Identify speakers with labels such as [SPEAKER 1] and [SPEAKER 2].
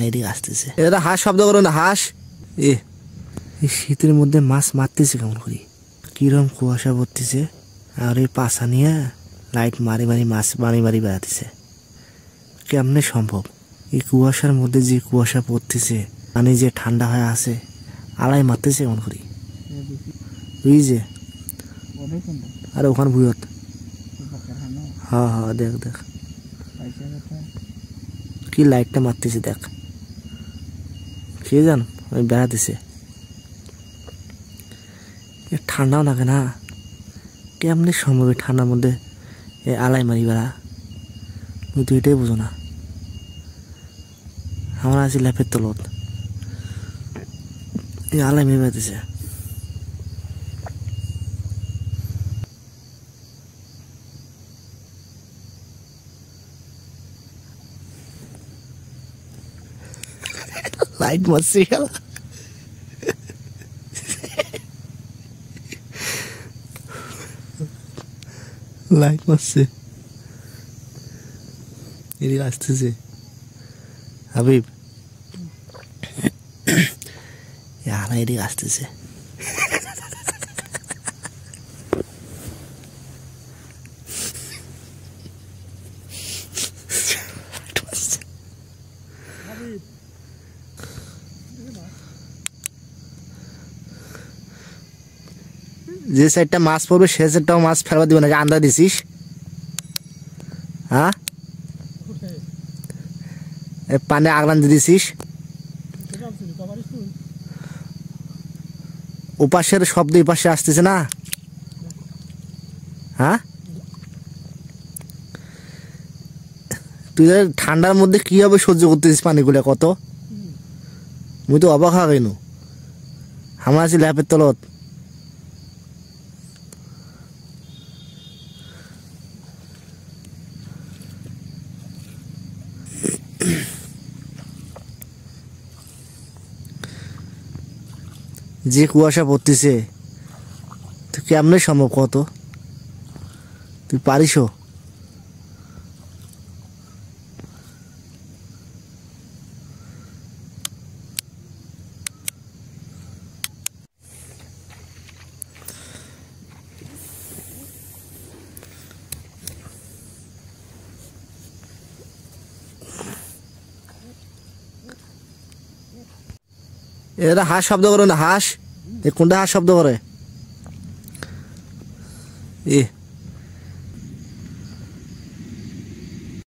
[SPEAKER 1] এদিকে আসতেছে। এটা হাঁস শব্দ করো না, হাঁস। এই শীতের মধ্যে মাছ মারতেছে কেমন করি, কিরম কুয়াশা পড়তেছে, আর এই পাশা নিয়ে লাইট মারি মারি মাছ মারি মারি বেড়াতেছে। কেমনে সম্ভব? এই কুয়াশার মধ্যে যে কুয়াশা পড়তেছে, পানি যে ঠান্ডা হয়ে আছে, আড়াই মারতেছে কেমন করি, বুঝি যে। আরে ওখানে ভুয়ত। হ্যাঁ হ্যাঁ, দেখ দেখ কি লাইটটা মারতেছে, দেখ কে জান ওই বেড়াতেছে। ঠান্ডাও লাগে না, কেমনি সম্ভব এই ঠান্ডার মধ্যে আলাই মারি বেড়া? তুই তো এটাই বুঝো না। আমরা আছি ল্যাপের তলত, আলাই মেরে বেড়াতেছে। লাইট মারছে, লাইট মারছে, এদিকে আসতেছে। হাবিব এদিকে আসতেছে। যে সাইডটা মাছ পড়বে সে সাইডটাও মাছ ফেলবা দিবে না, আন্দা দিছিস? হ্যাঁ, পানে আগলান দিছিস। ওপাশের শব্দ এই পাশে আসতেছে না? হ্যাঁ, তুই ঠান্ডার মধ্যে কিভাবে সহ্য করতেছিস পানিগুলো কত? মুই তো অবাক হয়ে গেল। আমরা আছি ল্যাপের তলত। যে কুয়াশা পড়তেছে, তুই কেমনে সম্ভব কত? তুই পারিস? এরা হাঁস শব্দ করে না, হাঁস। কোনটা হাঁস শব্দ করে?